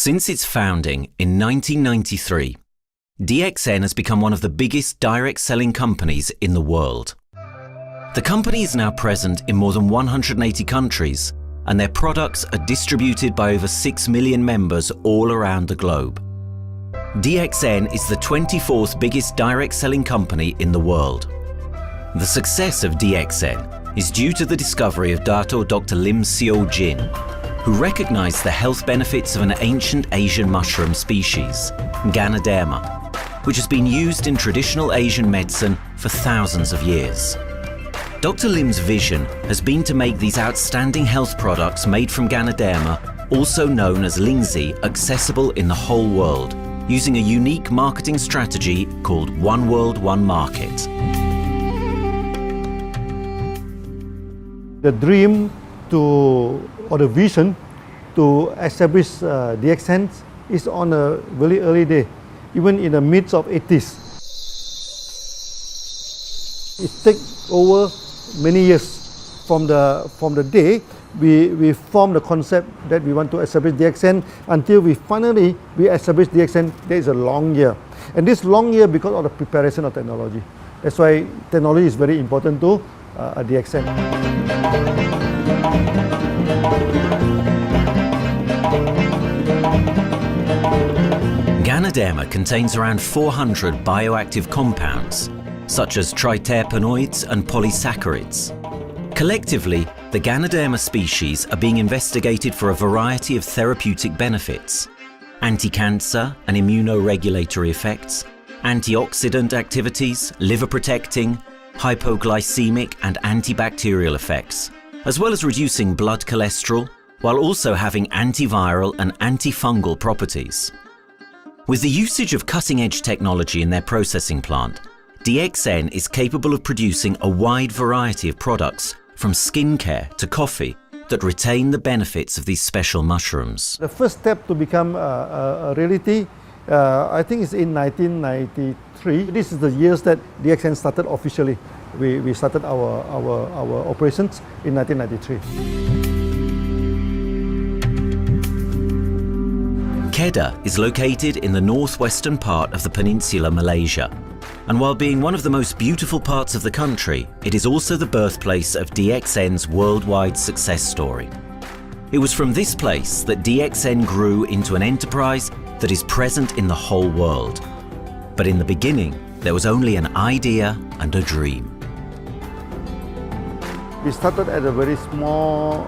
Since its founding in 1993, DXN has become one of the biggest direct selling companies in the world. The company is now present in more than 180 countries, and their products are distributed by over 6 million members all around the globe. DXN is the 24th biggest direct selling company in the world. The success of DXN is due to the discovery of Dr. LINGZHI, who recognized the health benefits of an ancient Asian mushroom species, Ganoderma, which has been used in traditional Asian medicine for thousands of years. Dr. Lim's vision has been to make these outstanding health products made from Ganoderma, also known as LINGZHI, accessible in the whole world, using a unique marketing strategy called One World, One Market. The dream or the vision to establish DXN is on a very early day, even in the midst of 80s. It takes over many years from the day we formed the concept that we want to establish DXN until we finally establish DXN. There is a long year, and this long year because of the preparation of technology. That's why technology is very important to DXN. Ganoderma contains around 400 bioactive compounds, such as triterpenoids and polysaccharids. Collectively, the Ganoderma species are being investigated for a variety of therapeutic benefits: anti-cancer and immunoregulatory effects, antioxidant activities, liver protecting, hypoglycemic and antibacterial effects, as well as reducing blood cholesterol, while also having antiviral and antifungal properties. With the usage of cutting-edge technology in their processing plant, DXN is capable of producing a wide variety of products, from skincare to coffee, that retain the benefits of these special mushrooms. The first step to become a reality, I think, is in 1993. This is the years that DXN started officially. We started our operations in 1993. Kedah is located in the northwestern part of the peninsula Malaysia, and while being one of the most beautiful parts of the country, it is also the birthplace of DXN's worldwide success story. It was from this place that DXN grew into an enterprise that is present in the whole world. But in the beginning, there was only an idea and a dream. We started at a very small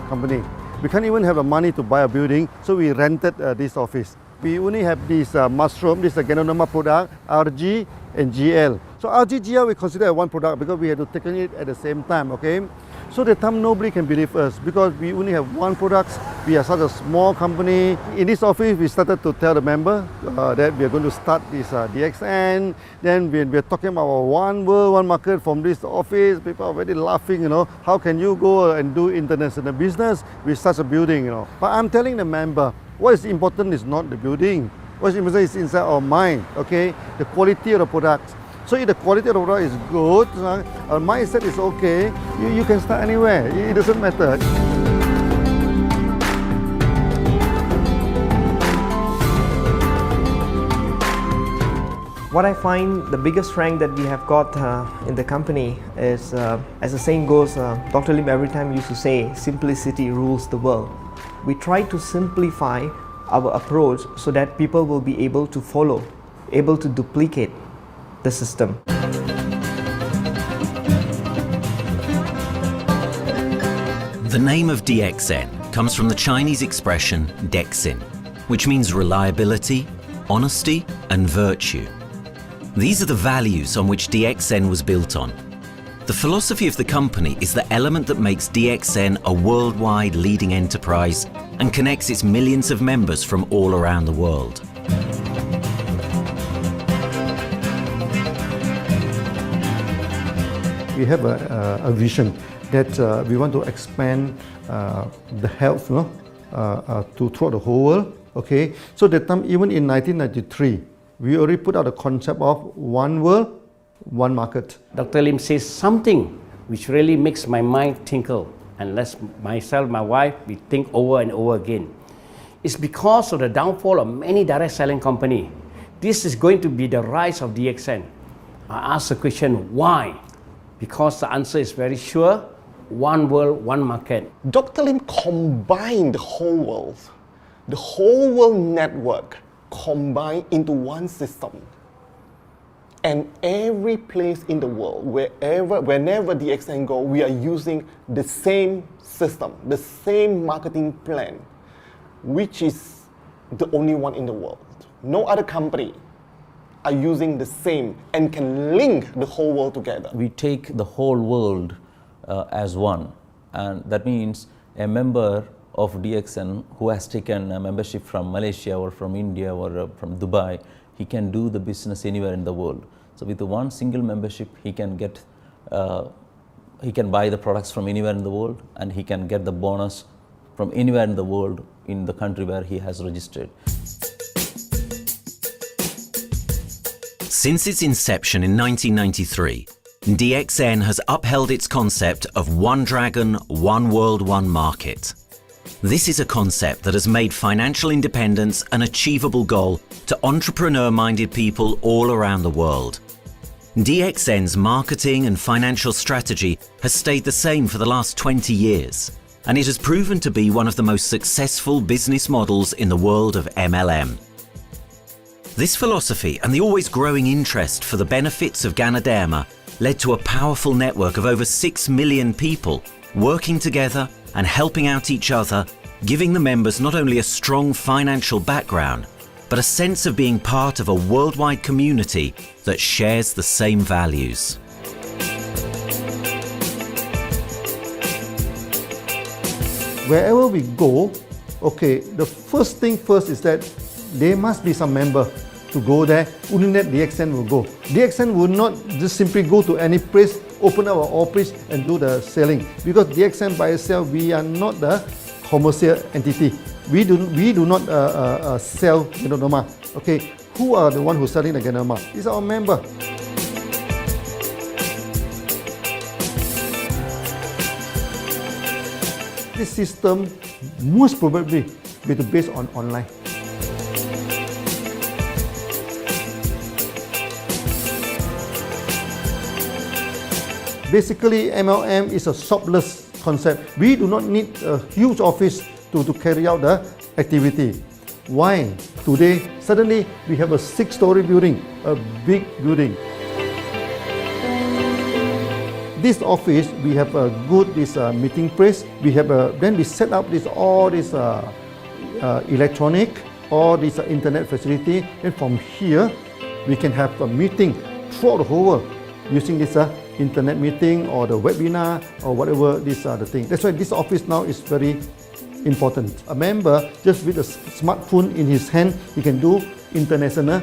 company. We can't even have the money to buy a building, so we rented this office. We only have this mushroom, this Ganoderma product, RG and GL. So RG, GL we consider one product because we had to take it at the same time, okay? So the time nobody can believe us because we only have one product. We are such a small company. In this office, we started to tell the member that we are going to start this DXN. Then we are talking about one world, one market from this office. People are very laughing, how can you go and do international business with such a building, But I'm telling the member, what is important is not the building. What is important is inside our mind, okay? The quality of the product. So if the quality of the product is good, our mindset is okay, you can start anywhere. It doesn't matter. What I find the biggest strength that we have got in the company is, as the saying goes, Dr. Lim every time used to say, simplicity rules the world. We try to simplify our approach so that people will be able to follow, able to duplicate the system. The name of DXN comes from the Chinese expression DXN, which means reliability, honesty, and virtue. These are the values on which DXN was built on. The philosophy of the company is the element that makes DXN a worldwide leading enterprise and connects its millions of members from all around the world. We have a vision that we want to expand the health to throughout the whole world. Okay, so that time, even in 1993, we already put out the concept of one world, one market. Dr. Lim says something which really makes my mind tinkle and lets myself, my wife, we think over and over again. It's because of the downfall of many direct selling companies. This is going to be the rise of DXN. I ask the question, why? Because the answer is very sure, one world, one market. Dr. Lim combined the whole world network combined into one system. And every place in the world, whenever DXN go, we are using the same system, the same marketing plan, which is the only one in the world. No other company are using the same and can link the whole world together. We take the whole world as one, and that means a member of DXN who has taken a membership from Malaysia or from India or from Dubai, he can do the business anywhere in the world. So with the one single membership, he can get, he can buy the products from anywhere in the world, and he can get the bonus from anywhere in the world in the country where he has registered. Since its inception in 1993, DXN has upheld its concept of one dragon, one world, one market. This is a concept that has made financial independence an achievable goal to entrepreneur-minded people all around the world. DXN's marketing and financial strategy has stayed the same for the last 20 years, and it has proven to be one of the most successful business models in the world of MLM. This philosophy and the always growing interest for the benefits of Ganoderma led to a powerful network of over 6 million people working together and helping out each other, giving the members not only a strong financial background, but a sense of being part of a worldwide community that shares the same values. Wherever we go, okay, the first thing first is that there must be some member to go there. Only that DXN will go. DXN will not just simply go to any place, open our office and do the selling. Because DXN by itself, we are not the commercial entity. We do not sell Ganoderma. Okay, who are the one who's selling the Ganoderma? It's our member. This system most probably will be based on online. Basically, MLM is a shopless concept. We do not need a huge office to carry out the activity. Why? Today, suddenly we have a 6-story building, a big building. This office, we have a good meeting place. We have then we set up all this electronic, all this internet facility, and from here we can have a meeting throughout the whole world using this internet meeting or the webinar or whatever these are the things. That's why this office now is very important. A member, just with a smartphone in his hand, he can do international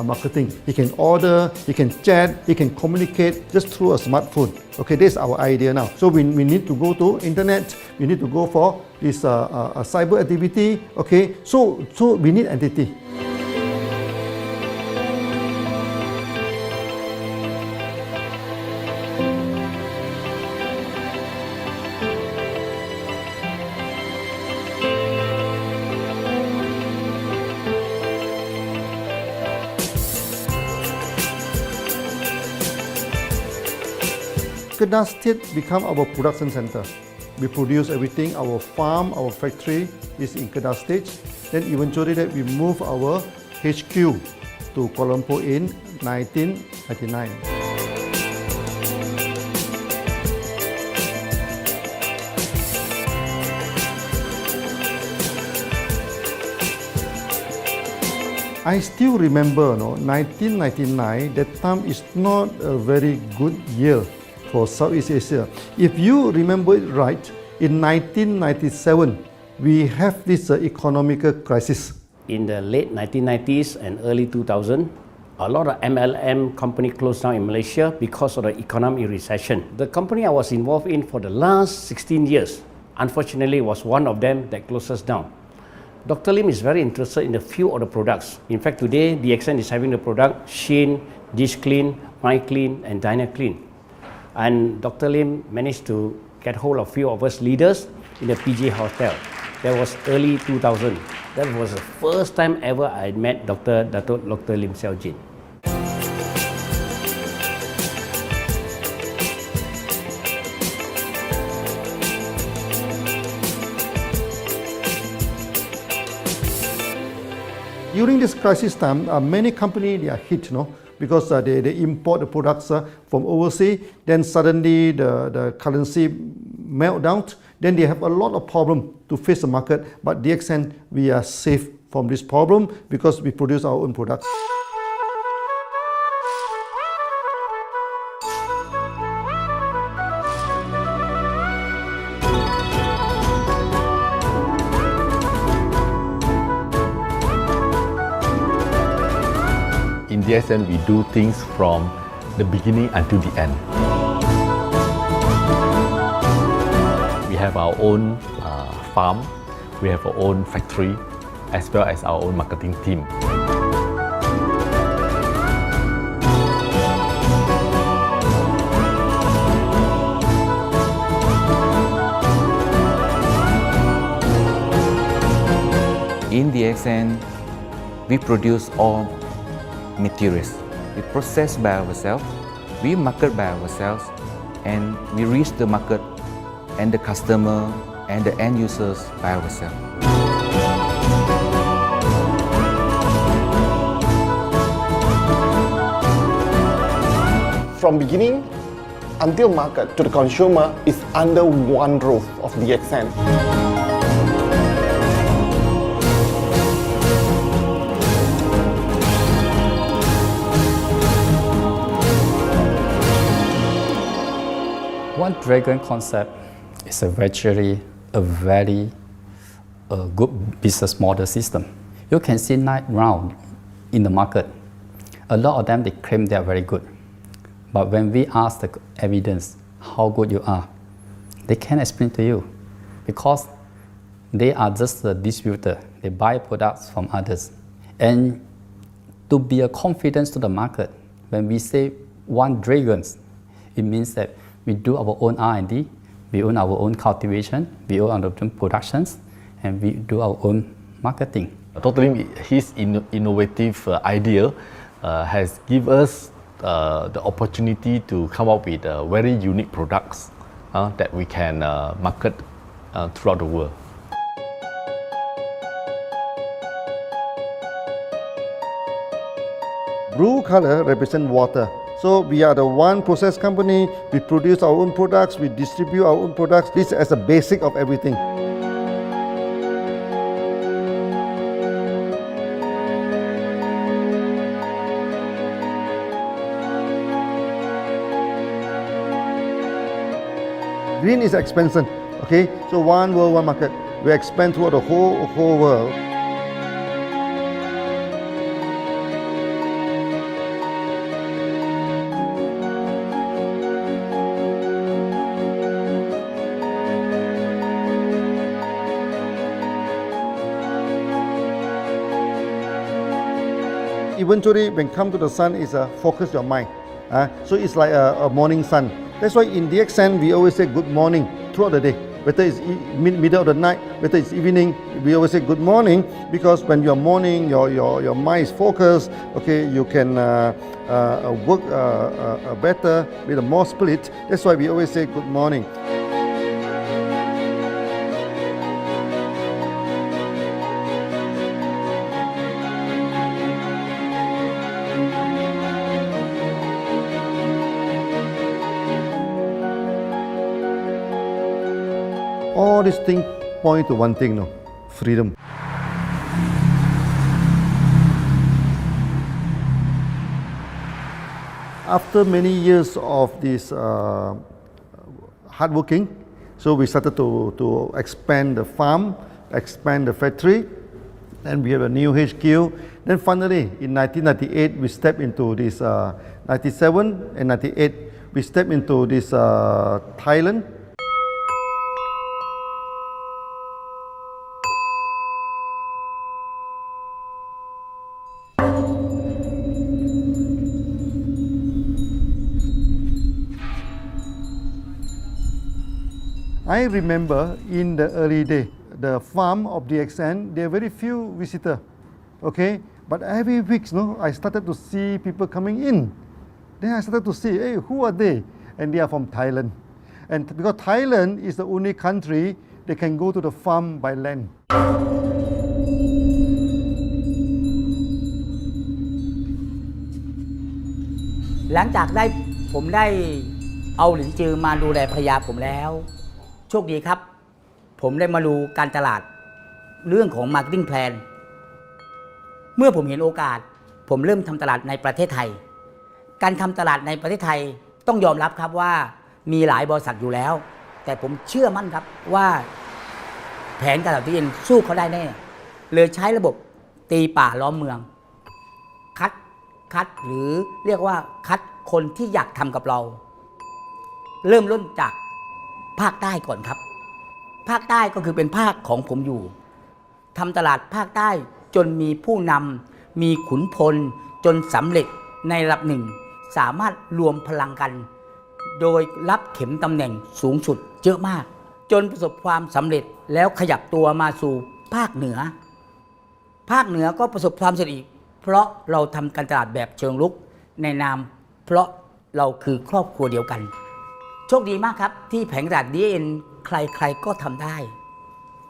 marketing. He can order, he can chat, he can communicate just through a smartphone. Okay, that's our idea now. So we need to go to internet, we need to go for this cyber activity. Okay, so we need entity. Kedah State become our production center. We produce everything. Our farm, our factory is in Kedah State. Then eventually that we move our HQ to Kuala Lumpur in 1999. I still remember, 1999, that time is not a very good year for Southeast Asia. If you remember it right, in 1997, we have this economical crisis. In the late 1990s and early 2000, a lot of MLM company closed down in Malaysia because of the economic recession. The company I was involved in for the last 16 years, unfortunately, was one of them that closes down. Dr. Lim is very interested in a few of the products. In fact, today, DXN is having the product Sheen, Dish Clean, My Clean, and Diner Clean. And Dr. Lim managed to get hold of a few of us leaders in the PJ Hotel. That was early 2000. That was the first time ever I met Dr. LINGZHI. During this crisis time, many companies they are hit, because they import the products from overseas. Then suddenly the currency melt down. Then they have a lot of problem to face the market. But DXN, we are safe from this problem because we produce our own products. In DXN, we do things from the beginning until the end. We have our own farm, we have our own factory, as well as our own marketing team. In DXN, we produce all materials. We process by ourselves, we market by ourselves, and we reach the market and the customer and the end users by ourselves. From beginning until market to the consumer is under one roof of DXN. One Dragon concept is actually a very good business model system. You can see 9 rounds in the market. A lot of them, they claim they are very good. But when we ask the evidence how good you are, they can't explain to you because they are just a distributor. They buy products from others. And to be a confidence to the market, when we say one Dragons, it means that we do our own R&D, we own our own cultivation, we own our own productions, and we do our own marketing. Totally, his innovative idea has given us the opportunity to come up with very unique products that we can market throughout the world. Blue color represents water. So we are the one process company, we produce our own products, we distribute our own products. This is as a basic of everything. Green is expansion, okay? So one world, one market. We expand throughout the whole world. Eventually, when come to the sun, is focus your mind. So it's like a morning sun. That's why in DXN, we always say good morning throughout the day. Whether it's middle of the night, whether it's evening, we always say good morning because when you're morning, your mind is focused. Okay, you can work better with a more spirit. That's why we always say good morning. All these things point to one thing, freedom. After many years of this hard working, so we started to expand the farm, expand the factory, and we have a new HQ. Then finally, in 1998, we stepped into this, 97 and 98, we stepped into this Thailand. I remember in the early day, the farm of DXN, there are very few visitors, okay? But every week, I started to see people coming in. Then I started to see, hey, who are they? And they are from Thailand. And because Thailand is the only country they can go to the farm by land. หลังจากผมได้เอาหลินจือมาดูแลภรรยาผมแล้วโชคดีครับผมได้มาดูการตลาดเรื่องของ Marketing Plan เมื่อผมเห็นโอกาสผมเริ่มทำตลาดในประเทศไทยการทำตลาดในประเทศไทยต้องยอมรับครับว่ามีหลายบริษัทอยู่แล้วแต่ผมเชื่อมั่นครับว่าแผนการตลาดที่เอ็นสู้เขาได้แน่เลยใช้ระบบตีป่าล้อมเมืองคัดหรือเรียกว่าคัดคนที่อยากทำกับเราเริ่มต้นจากภาคใต้ก่อนครับภาคใต้ก็คือเป็นภาคของผมอยู่ทำตลาดภาคใต้จนมีผู้นำมีขุนพลจนสำเร็จในระดับหนึ่งสามารถรวมพลังกันโดยรับเข็มตำแหน่งสูงสุดเยอะมากจนประสบความสำเร็จแล้วขยับตัวมาสู่ภาคเหนือก็ประสบความสำเร็จอีกเพราะเราทำการตลาดแบบเชิงรุกในนามเพราะเราคือครอบครัวเดียวกันโชคดีมากครับที่แผงตลาด DXN ใครๆก็ทำได้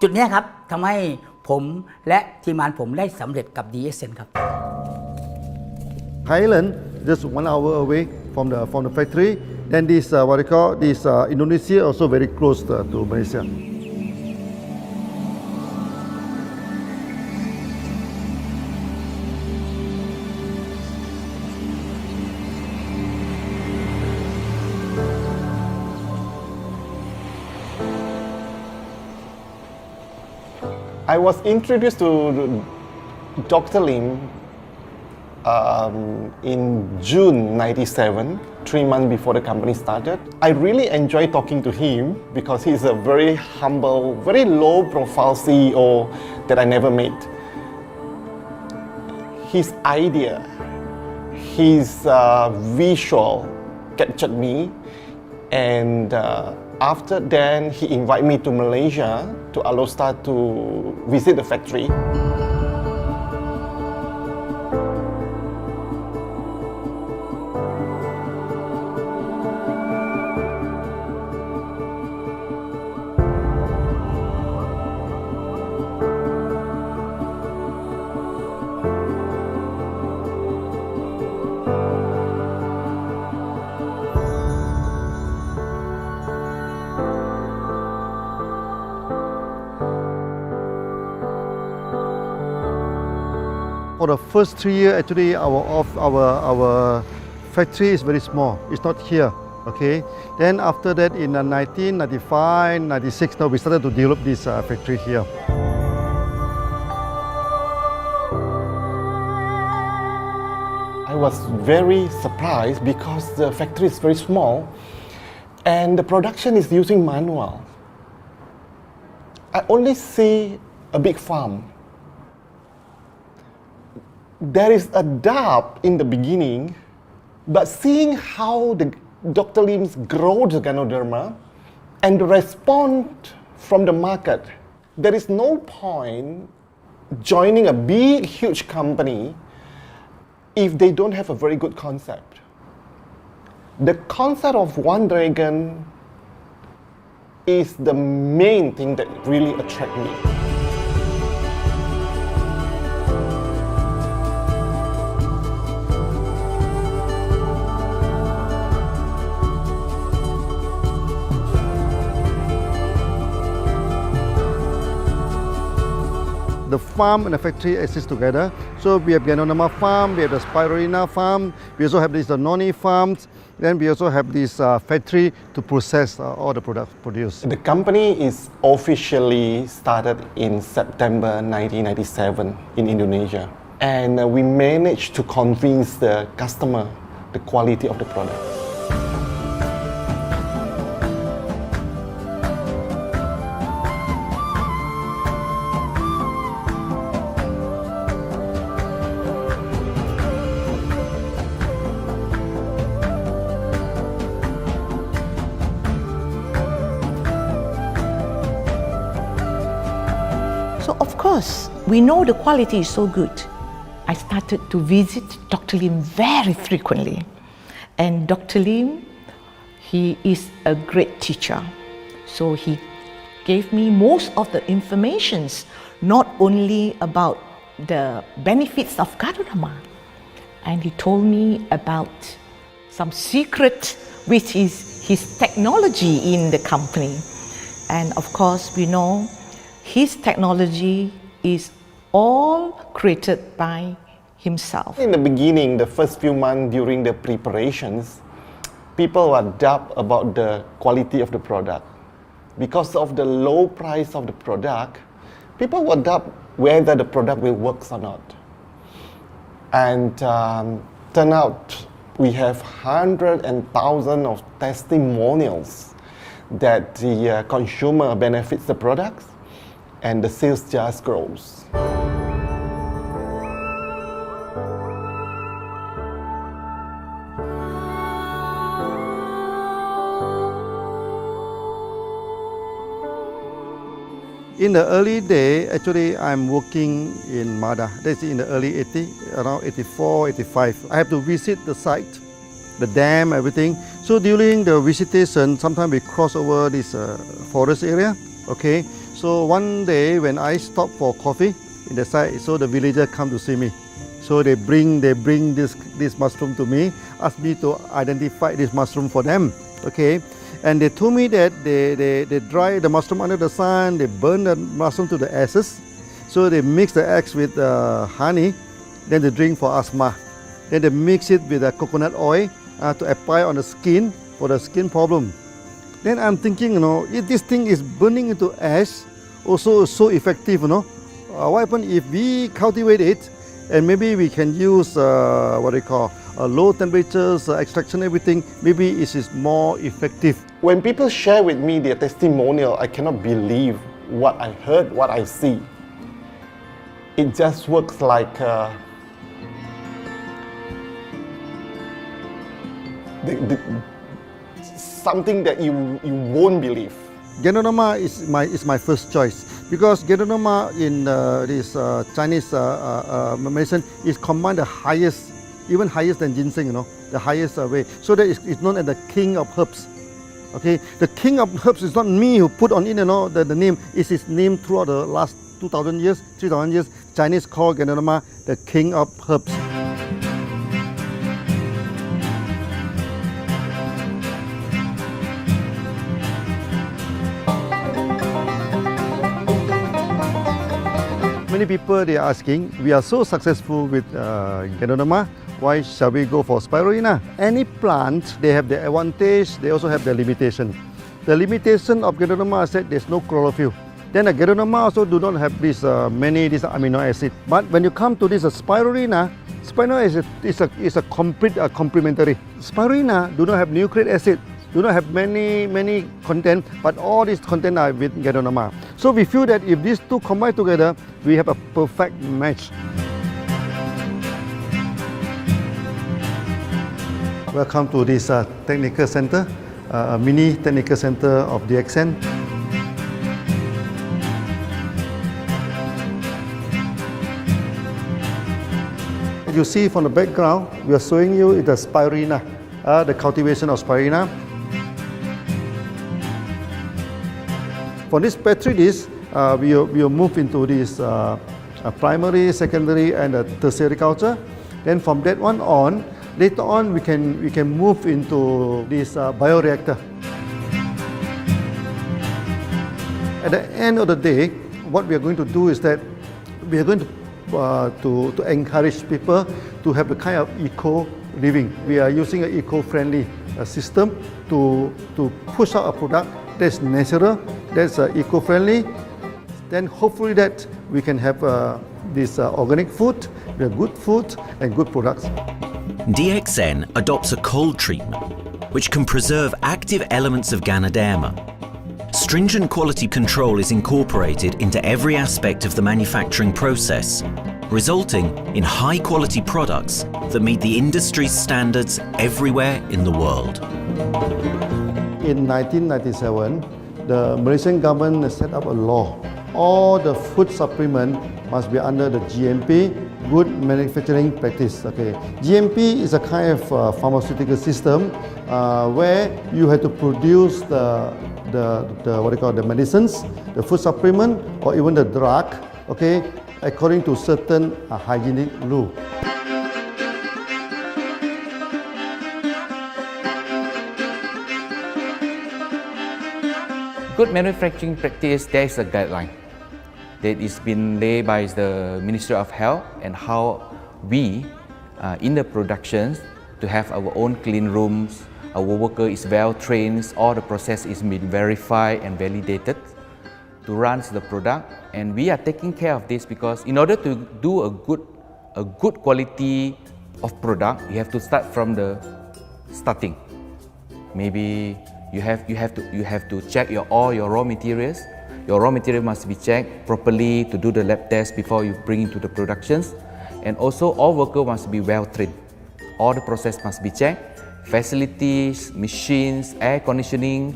จุดนี้ครับทำให้ผมและทีมงานผมได้สำเร็จกับ DXN ครับ Thailand just 1 hour away from the factory. Then this what they call this Indonesia also very close to Malaysia. I was introduced to Dr. Lim in June '97, 3 months before the company started. I really enjoy talking to him because he's a very humble, very low-profile CEO that I never met. His idea, his visual captured me, and after then he invited me to Malaysia to allow start to visit the factory. For the first 3 years, actually, our factory is very small. It's not here, okay? Then after that, in 1995, 96, now we started to develop this factory here. I was very surprised because the factory is very small and the production is using manual. I only see a big farm. There is a doubt in the beginning, but seeing how Dr. Lim's grow the Ganoderma and the response from the market, there is no point joining a big, huge company if they don't have a very good concept. The concept of One Dragon is the main thing that really attracts me. The farm and the factory exist together. So we have Ganoderma farm, we have the Spirulina farm, we also have the noni farms, then we also have this factory to process all the products produced. The company is officially started in September 1997 in Indonesia. And we managed to convince the customer the quality of the product. because we know the quality is so good, I started to visit Dr. Lim very frequently. And Dr. Lim, he is a great teacher. So he gave me most of the informations, not only about the benefits of Gadodama, and he told me about some secret, which is his technology in the company. And of course, we know his technology is all created by himself. In the beginning, the first few months during the preparations, people were doubt about the quality of the product. Because of the low price of the product, people were doubt whether the product will work or not. And turn out we have hundreds and thousands of testimonials that the consumer benefits the products and the sales just grows. In the early day, actually, I'm working in Mada. That's in the early 80s, around 84, 85. I have to visit the site, the dam, everything. So during the visitation, sometimes we cross over this forest area. Okay. So one day when I stop for coffee in the site, so the villager come to see me. So they bring this mushroom to me, ask me to identify this mushroom for them. Okay. And they told me that they dry the mushroom under the sun, they burn the mushroom to the ashes. So they mix the eggs with honey, then they drink for asthma. Then they mix it with coconut oil to apply on the skin for the skin problem. Then I'm thinking, if this thing is burning into ash, also so effective, what happens if we cultivate it and maybe we can use low temperatures, extraction, everything, maybe it is more effective. When people share with me their testimonial, I cannot believe what I heard, what I see. It just works like something that you won't believe. Gadodama is my first choice because Gadodama in this Chinese medicine is combined the highest, even higher than ginseng, the highest way. So that it's known as the king of herbs. Okay, the king of herbs is not me who put on it, the name. It's his name throughout the last 2,000 years, 3,000 years. Chinese call Gadodama the king of herbs. Many people they are asking, we are so successful with Gadodama, why shall we go for spirulina? Any plant, they have the advantage, they also have the limitation. The limitation of Gadodama is that there's no chlorophyll. Then the Gadodama also do not have this many amino acid. But when you come to this spirulina, spirulina is a complete complementary. Spirulina do not have nucleic acid, do not have many content, but all these content are with Gadodama. So we feel that if these two combine together, we have a perfect match. Welcome to this technical center, a mini technical center of DXN. As you see from the background, we are showing you the spirulina, the cultivation of spirulina. For this petri dish, we will move into this primary, secondary, and tertiary culture. Then from that one on, later on we can move into this bioreactor. At the end of the day, what we are going to do is that we are going to encourage people to have the kind of eco living. We are using an eco-friendly system to push out a product that's natural, that's eco-friendly. Then hopefully that we can have this organic food, good food and good products. DXN adopts a cold treatment which can preserve active elements of Ganoderma. Stringent quality control is incorporated into every aspect of the manufacturing process, resulting in high-quality products that meet the industry's standards everywhere in the world. In 1997, the Malaysian government set up a law all the food supplement must be under the GMP, Good Manufacturing Practice. Okay, GMP is a kind of pharmaceutical system where you have to produce the what they call the medicines, the food supplement, or even the drug. Okay, according to certain hygienic rule. Good manufacturing practice, there is a guideline that is been laid by the Ministry of Health and how we in the productions to have our own clean rooms, our worker is well trained, all the process is being verified and validated to run the product, and we are taking care of this because in order to do a good quality of product, you have to start from the starting. Maybe you have to check all your raw materials. Your raw material must be checked properly to do the lab test before you bring into the productions. And also all workers must be well trained. All the process must be checked. Facilities, machines, air conditioning.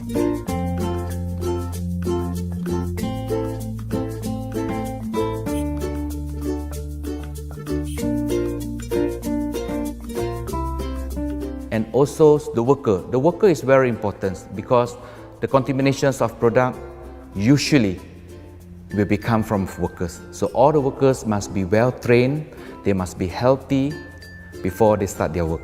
And also the worker. The worker is very important because the contaminations of product usually will become from workers. So all the workers must be well trained, they must be healthy before they start their work.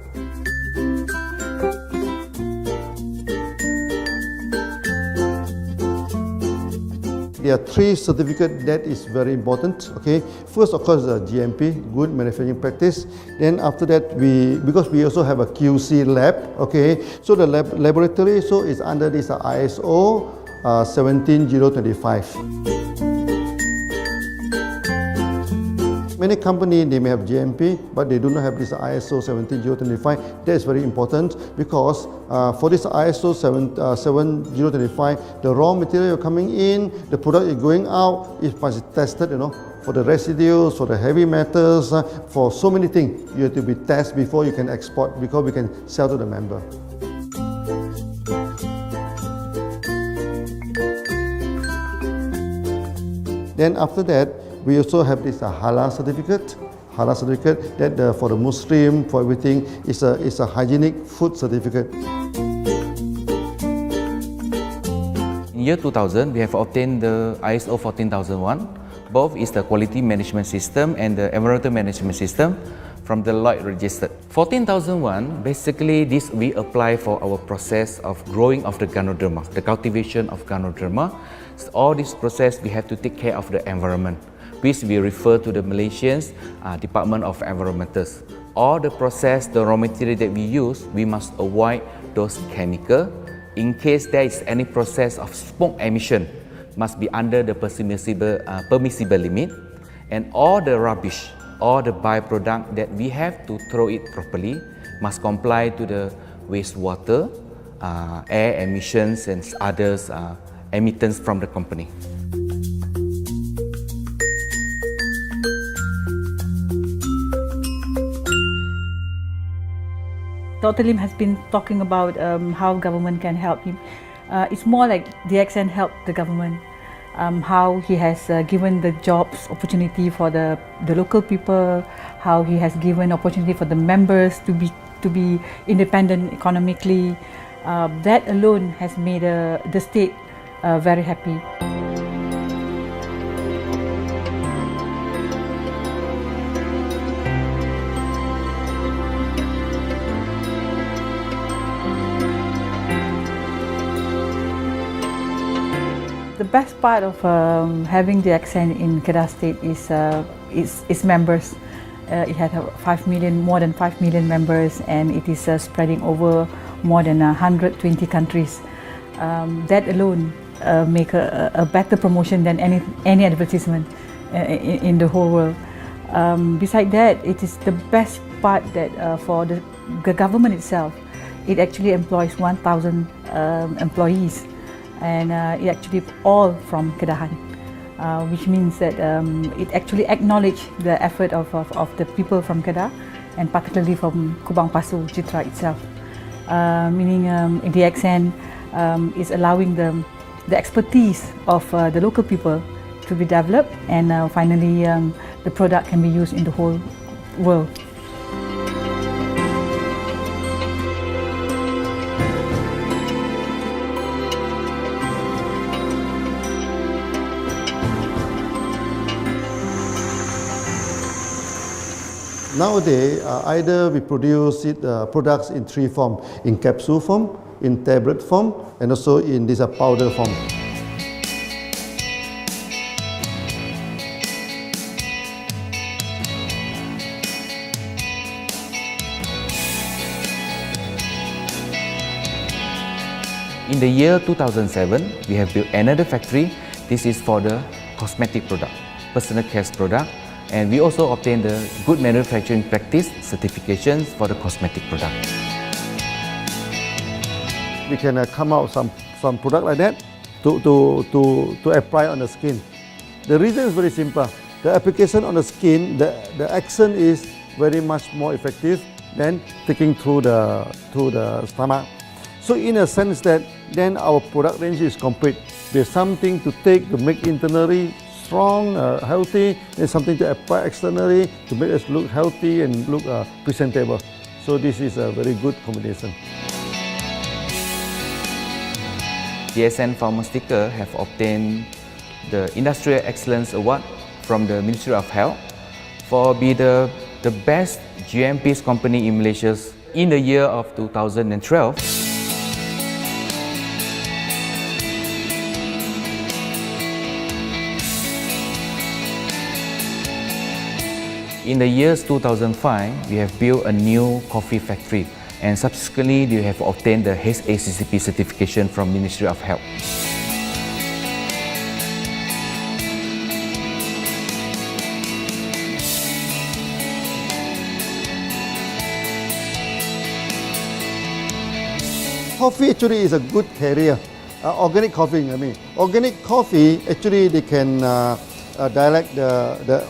There are three certificates that is very important. Okay, first of course the GMP, Good Manufacturing Practice. Then after that because we also have a QC lab. Okay, so the laboratory is under this ISO 17025. Many companies, they may have GMP, but they do not have this ISO 17025. That is very important because for this ISO 17025, the raw material coming in, the product is going out, it must be tested, for the residues, for the heavy metals, for so many things. You have to be tested before you can export, because we can sell to the member. Then after that, we also have this halal certificate. Halal certificate that for the Muslim, for everything, is a hygienic food certificate. In year 2000, we have obtained the ISO 14001. Both is the quality management system and the environmental management system from the Lloyd registered. 14001, basically this we apply for our process of growing of the Ganoderma, the cultivation of Ganoderma. So all this process we have to take care of the environment, which we refer to the Malaysians Department of Environmentals. All the process, the raw material that we use, we must avoid those chemicals. In case there is any process of smoke emission, must be under the permissible limit. And all the rubbish, all the byproduct that we have to throw it properly, must comply to the wastewater, air emissions and others emittance from the company. Dr. Lim has been talking about how government can help him. It's more like DXN helped the government, how he has given the jobs opportunity for the local people, how he has given opportunity for the members to be independent economically. That alone has made the state very happy. The best part of having DXN in Kedah State is its members. It had more than 5 million members, and it is spreading over more than 120 countries. That alone make a better promotion than any advertisement in the whole world. Besides that, it is the best part that for the government itself, it actually employs 1,000 employees. And it actually all from Kedahan, which means that it actually acknowledges the effort of the people from Kedah, and particularly from Kubang Pasu Citra itself. Meaning DXN is allowing the expertise of the local people to be developed, and finally the product can be used in the whole world. Nowadays, either we produce products in three forms: in capsule form, in tablet form, and also in this powder form. In the year 2007, we have built another factory. This is for the cosmetic product, personal care product, and we also obtained the Good Manufacturing Practice certifications for the cosmetic product. We can come out some product like that to apply on the skin. The reason is very simple. The application on the skin, the action is very much more effective than taking through the stomach. So in a sense that then our product range is complete. There's something to take to make internally strong, healthy, and something to apply externally to make us look healthy and look presentable. So this is a very good combination. DXN Pharmaceutical have obtained the Industrial Excellence Award from the Ministry of Health for being the best GMP company in Malaysia in the year of 2012. In the years 2005, we have built a new coffee factory, and subsequently we have obtained the HACCP certification from Ministry of Health. Coffee actually is a good carrier. Organic coffee, I mean. Organic coffee, actually they can dilate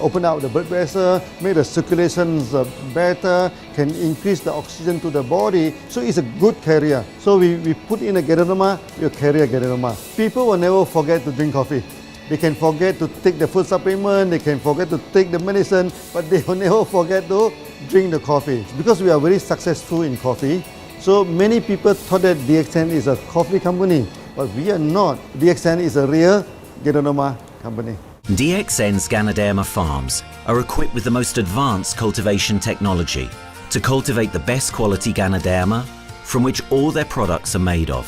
open up the blood vessel, make the circulations better, can increase the oxygen to the body. So it's a good carrier. So we put in a Ganoderma, you carry a Ganoderma. People will never forget to drink coffee. They can forget to take the food supplement, they can forget to take the medicine, but they will never forget to drink the coffee. Because we are very successful in coffee, so many people thought that DXN is a coffee company, but we are not. DXN is a real Ganoderma company. DXN's Ganoderma farms are equipped with the most advanced cultivation technology to cultivate the best quality Ganoderma from which all their products are made of.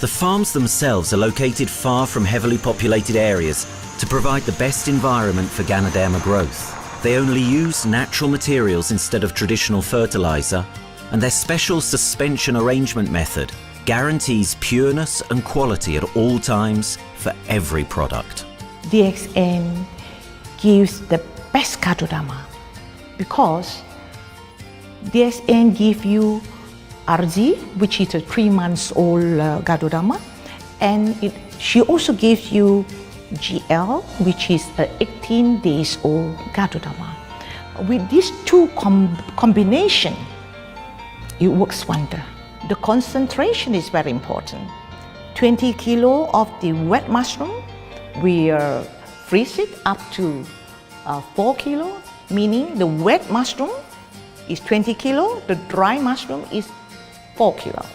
The farms themselves are located far from heavily populated areas to provide the best environment for Ganoderma growth. They only use natural materials instead of traditional fertilizer, and their special suspension arrangement method guarantees pureness and quality at all times for every product. DXN gives the best Ganoderma because DXN gives you RZ, which is a 3 months old Ganoderma, and she also gives you GL, which is a 18 days old Ganoderma. With these two combination, it works wonder. The concentration is very important. 20 kilo of the wet mushroom, we freeze it up to 4 kilo, meaning the wet mushroom is 20 kilo, the dry mushroom is 4 kilo.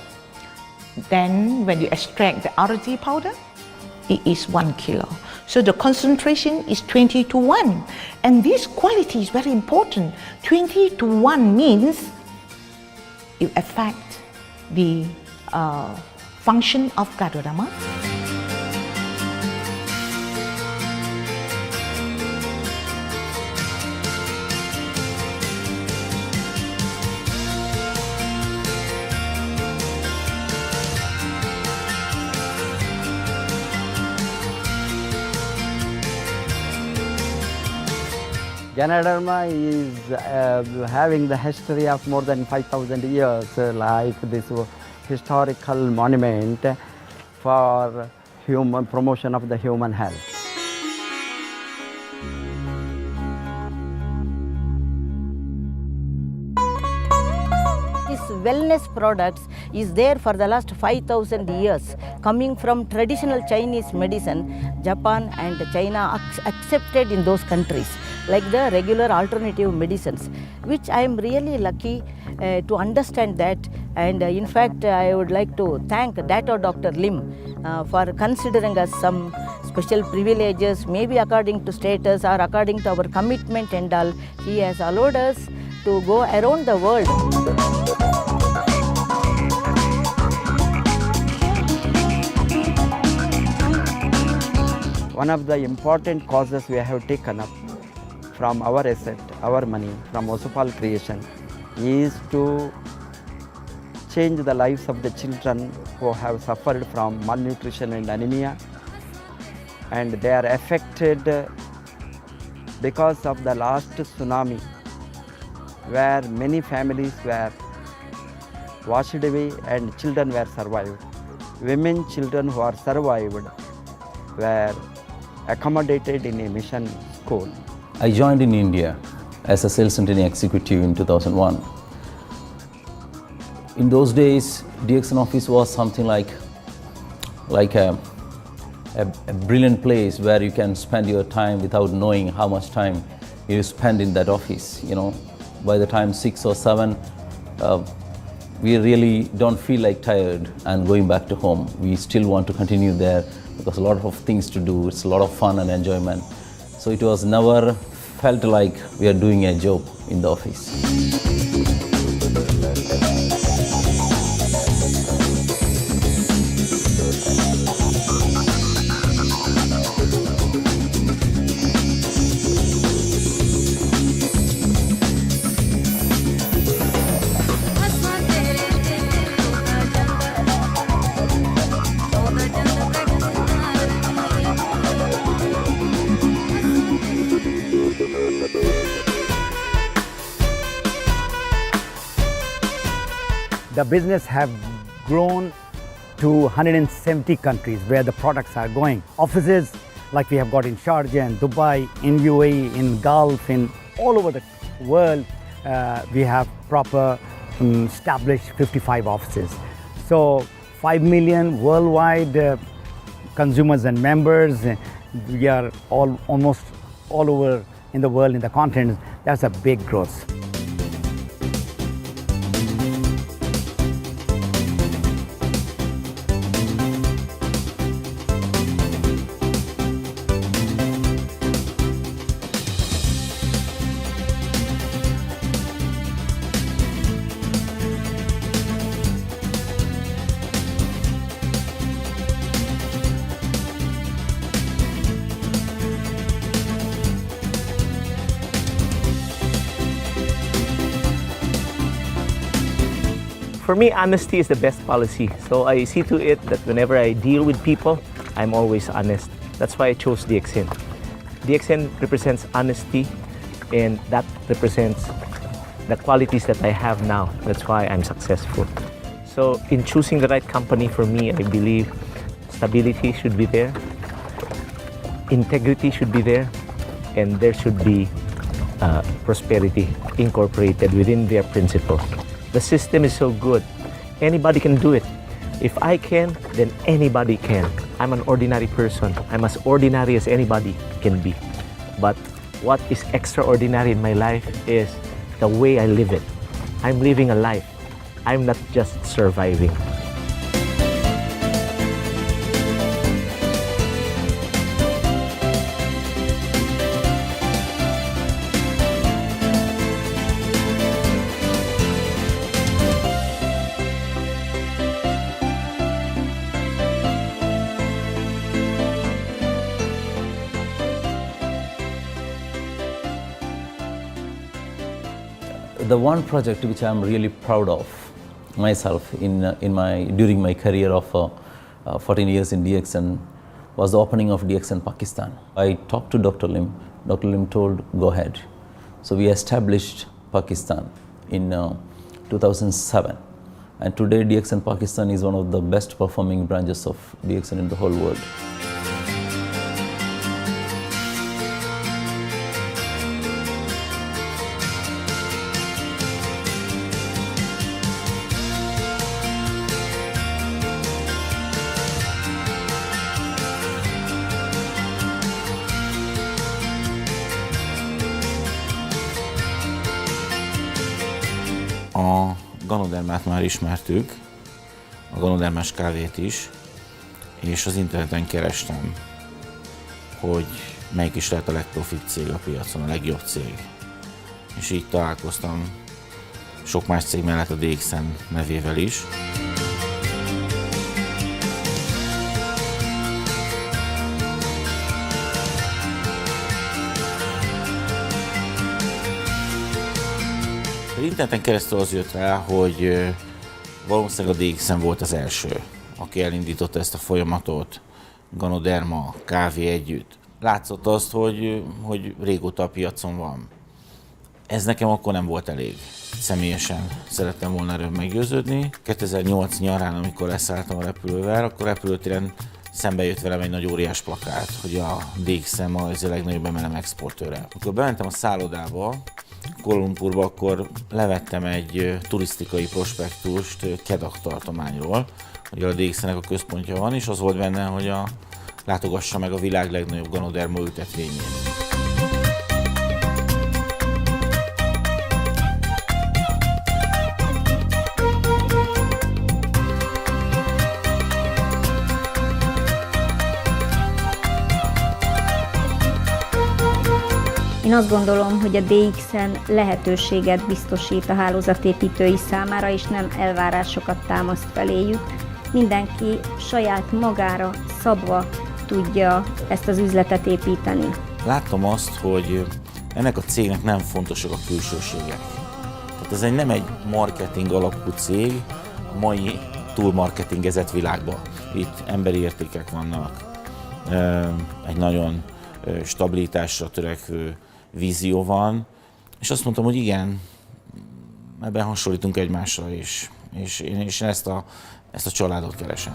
Then when you extract the RZ powder, it is 1 kilo. So the concentration is 20 to 1. And this quality is very important. 20 to 1 means it affects the function of Ganoderma. Ganoderma is having the history of more than 5,000 years, like this historical monument for human promotion of the human health. This wellness products is there for the last 5,000 years, coming from traditional Chinese medicine. Japan and China accepted in those countries, like the regular alternative medicines, which I am really lucky to understand that. And in fact, I would like to thank Dr. Lim for considering us some special privileges, maybe according to status or according to our commitment and all. He has allowed us to go around the world. One of the important causes we have taken up from our asset, our money, from Osopal creation, is to change the lives of the children who have suffered from malnutrition and anemia, and they are affected because of the last tsunami, where many families were washed away and children were survived. Women, children who are survived were accommodated in a mission school. I joined in India as a sales and training executive in 2001. In those days, DXN office was something like a brilliant place where you can spend your time without knowing how much time you spend in that office. You know, by the time 6 or 7, we really don't feel like tired and going back to home. We still want to continue there because a lot of things to do. It's a lot of fun and enjoyment. So it was never felt like we are doing a job in the office. The business have grown to 170 countries where the products are going. Offices like we have got in Sharjah and Dubai, in UAE, in Gulf, in all over the world, we have proper established 55 offices. So 5 million worldwide consumers and members. We are almost all over in the world, in the continent. That's a big growth. For me, honesty is the best policy. So I see to it that whenever I deal with people, I'm always honest. That's why I chose DXN. DXN represents honesty, and that represents the qualities that I have now. That's why I'm successful. So in choosing the right company for me, I believe stability should be there, integrity should be there, and there should be prosperity incorporated within their principle. The system is so good. Anybody can do it. If I can, then anybody can. I'm an ordinary person. I'm as ordinary as anybody can be. But what is extraordinary in my life is the way I live it. I'm living a life. I'm not just surviving. The one project which I am really proud of myself during my career of 14 years in DXN was the opening of DXN Pakistan. I talked to Dr. Lim. Dr. Lim told, go ahead. So we established Pakistan in 2007. And today DXN Pakistan is one of the best performing branches of DXN in the whole world. A ganodermát már ismertük, a ganodermás kávét is, és az interneten kerestem, hogy melyik is lehet a legprofibb cég a piacon, a legjobb cég. És így találkoztam sok más cég mellett a DXN nevével is. Interneten keresztül az jött rá, hogy valószínűleg a DXN volt az első, aki elindította ezt a folyamatot, ganoderma, kávé együtt. Látszott azt, hogy régóta a piacon van. Ez nekem akkor nem volt elég. Személyesen szerettem volna erről meggyőződni. 2008 nyarán, amikor leszálltam a repülővel, akkor repülőtéren szembe jött velem egy nagy óriás plakát, hogy a DXN az a legnagyobb MLM exportőre. Amikor bementem a szállodába, Kuala Lumpurba, akkor levettem egy turisztikai prospektust Kedah tartományról, hogy a DXN-nek a központja van, és az volt benne, hogy látogassa meg a világ legnagyobb ganoderma ültetvényét. Én azt gondolom, hogy a DXN lehetőséget biztosít a hálózatépítői számára, és nem elvárásokat támaszt feléjük. Mindenki saját magára szabva tudja ezt az üzletet építeni. Láttam azt, hogy ennek a cégnek nem fontosak a külsőségek. Tehát ez nem egy marketing alapú cég a mai túlmarketingezett világban. Itt emberi értékek vannak, egy nagyon stabilitásra törekvő vízió van, és azt mondtam, hogy igen, ebben hasonlítunk egymásra is, és én ezt a családot keresem.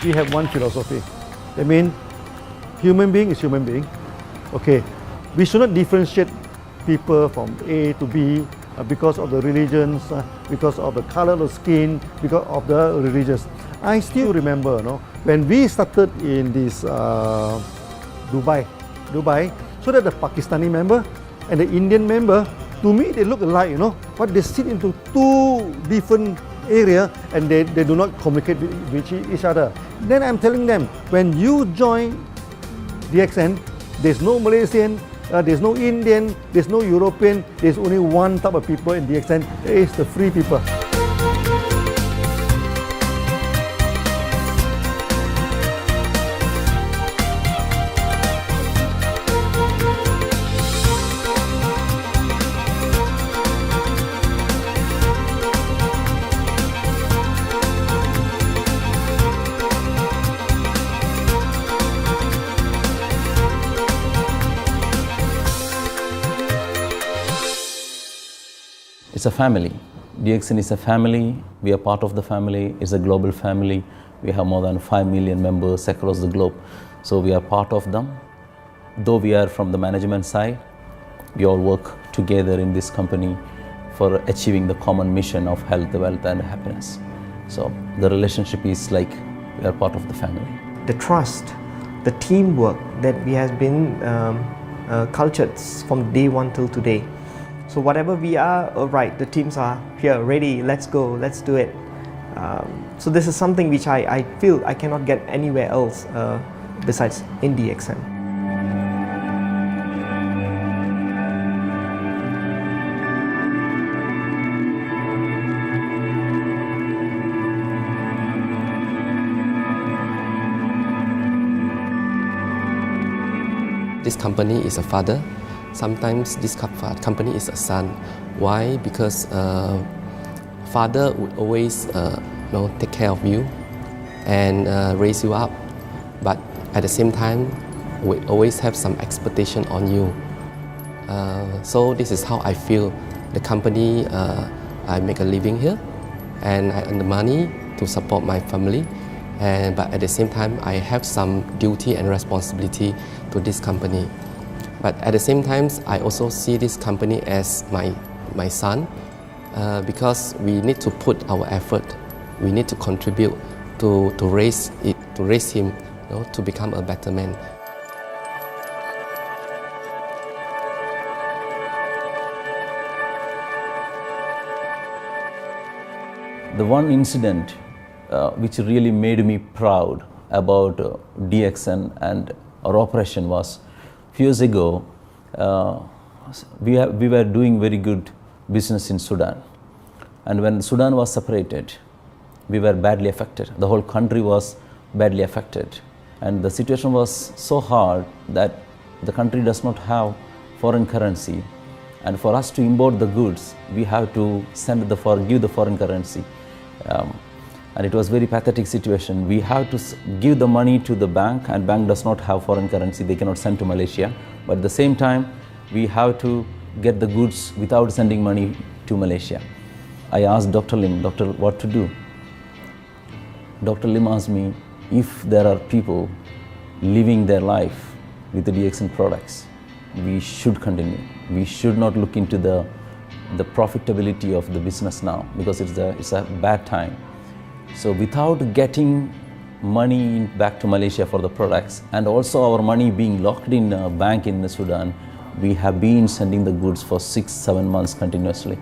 We have one philosophy. I mean, human being is human being. Okay, we should not differentiate people from A to B because of the religions, because of the color of the skin, because of the religious. I still remember, when we started in this Dubai, so that the Pakistani member and the Indian member, to me they look alike, but they sit into two different area and they do not communicate with each other. Then I'm telling them, when you join DXN, there's no Malaysian, there's no Indian, there's no European, there's only one type of people in DXN, it's the free people. It's a family. DXN is a family. We are part of the family. It's a global family. We have more than 5 million members across the globe. So we are part of them. Though we are from the management side, we all work together in this company for achieving the common mission of health, wealth and happiness. So the relationship is like we are part of the family. The trust, the teamwork that we has been cultured from day one till today. So whatever we are, right, the teams are here, ready, let's go, let's do it. So this is something which I feel I cannot get anywhere else besides in DXN. This company is a father. Sometimes this company is a son. Why? Because father would always take care of you, and raise you up. But at the same time, we always have some expectation on you. So this is how I feel. The company, I make a living here, and I earn the money to support my family. But at the same time, I have some duty and responsibility to this company. But at the same time, I also see this company as my son, because we need to put our effort. We need to contribute to raise him, to become a better man. The one incident which really made me proud about DXN and our operation was a few years ago. We were doing very good business in Sudan, and when Sudan was separated, we were badly affected. The whole country was badly affected, and the situation was so hard that the country does not have foreign currency, and for us to import the goods, we have to give the foreign currency. And it was very pathetic situation. We have to give the money to the bank, and bank does not have foreign currency. They cannot send to Malaysia. But at the same time, we have to get the goods without sending money to Malaysia. I asked Dr. Lim, doctor, what to do? Dr. Lim asked me if there are people living their life with the DXN products, we should continue. We should not look into the profitability of the business now, because it's a bad time. So without getting money back to Malaysia for the products, and also our money being locked in a bank in Sudan, we have been sending the goods for 6-7 months continuously.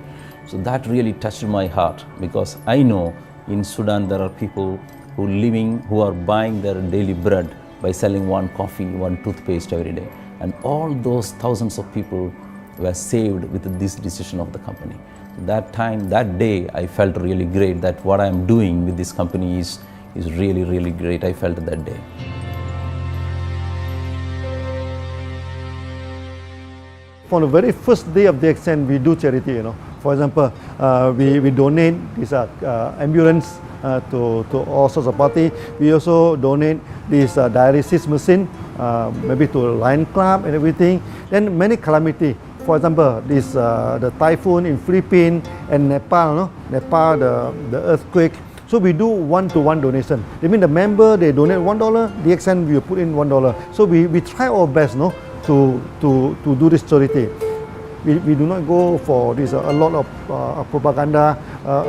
So that really touched my heart, because I know in Sudan there are people who are buying their daily bread by selling one coffee, one toothpaste every day. And all those thousands of people were saved with this decision of the company. That day, I felt really great that what I am doing with this company is really, really great. I felt that day. From the very first day of DXN, we do charity. For example, we donate this ambulance to all sorts of party. We also donate this dialysis machine, maybe to Lion Club and everything. Then many calamity. For example, the typhoon in Philippines and Nepal, the earthquake. So we do one-to-one donation. I mean, the member, they donate $1, DXN will put in $1. So we try our best to do this charity. We do not go for this a lot of propaganda,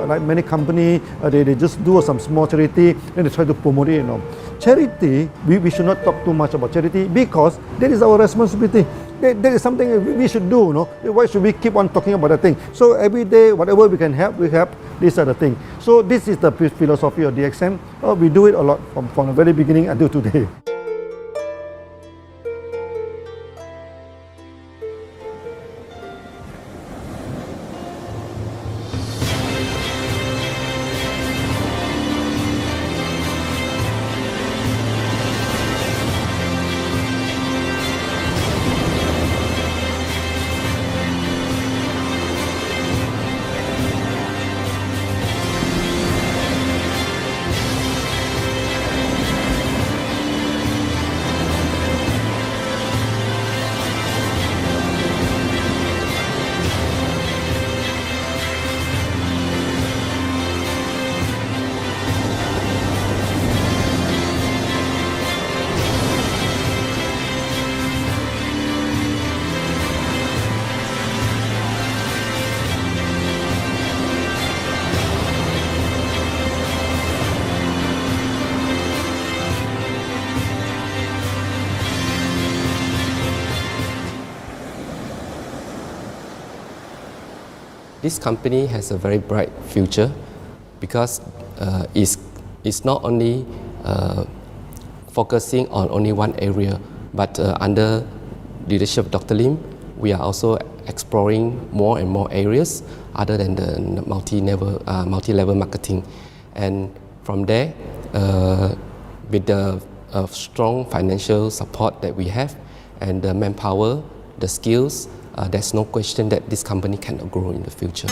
like many companies, they just do some small charity and they try to promote it. Charity, we should not talk too much about charity, because that is our responsibility. That is something we should do. Why should we keep on talking about that thing? So every day, whatever we can help, we help. These are the things. So this is the philosophy of DXN. We do it a lot from the very beginning until today. This company has a very bright future, because it's not only focusing on only one area, but under leadership of Dr. Lim, we are also exploring more and more areas other than the multi-level marketing. And from there, with the strong financial support that we have and the manpower, the skills, there's no question that this company cannot grow in the future.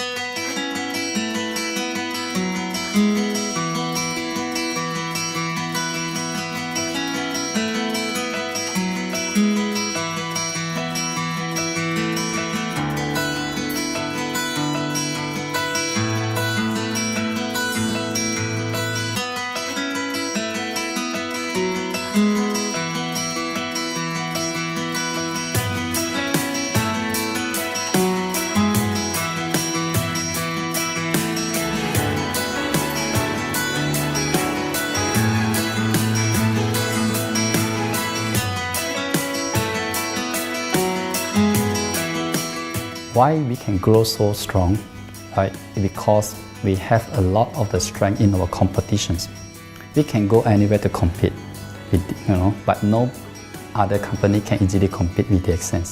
Why we can grow so strong? Right? Because we have a lot of the strength in our competitions. We can go anywhere to compete, with, but no other company can easily compete with DXN.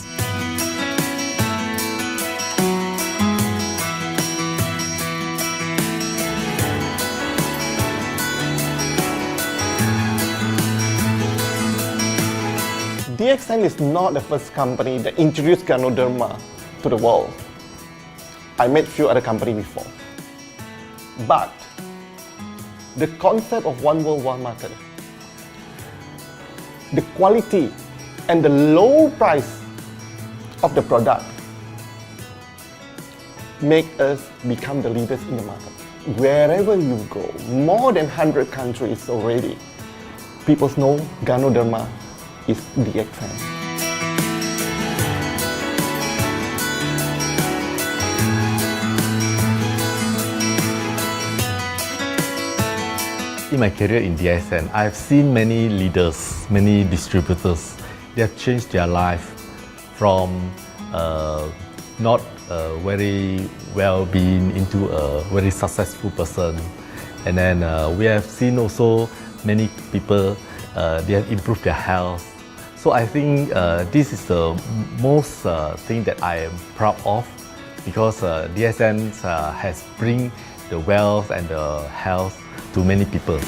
DXN is not the first company that introduced Ganoderma to the world. I met few other companies before. But the concept of one world, one market, the quality and the low price of the product make us become the leaders in the market. Wherever you go, more than 100 countries already, people know Ganoderma is DXN. In my career in DXN, I've seen many leaders, many distributors. They have changed their life from not very well-being into a very successful person. And then we have seen also many people, they have improved their health. So I think this is the most thing that I am proud of, because DXN has bring the wealth and the health to many people.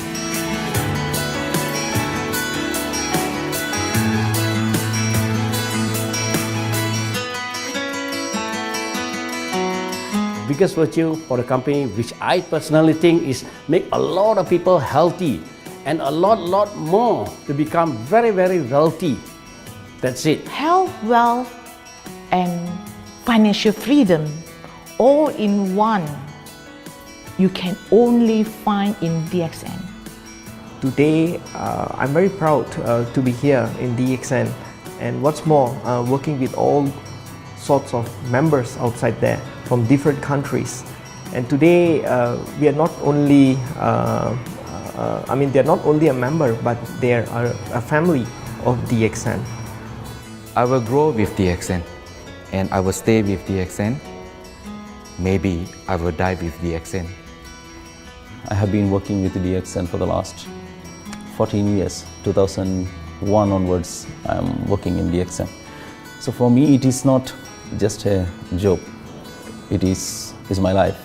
Biggest virtue for the company, which I personally think is make a lot of people healthy and a lot more to become very wealthy. That's it. Health, wealth, and financial freedom all in one. You can only find in DXN. Today, I'm very proud to be here in DXN, and what's more, working with all sorts of members outside there from different countries. And today, we are not only, they're not only a member, but they are a family of DXN. I will grow with DXN, and I will stay with DXN. Maybe I will die with DXN. I have been working with DXN for the last 14 years. 2001 onwards, I am working in DXN. So for me, it is not just a job. It is my life.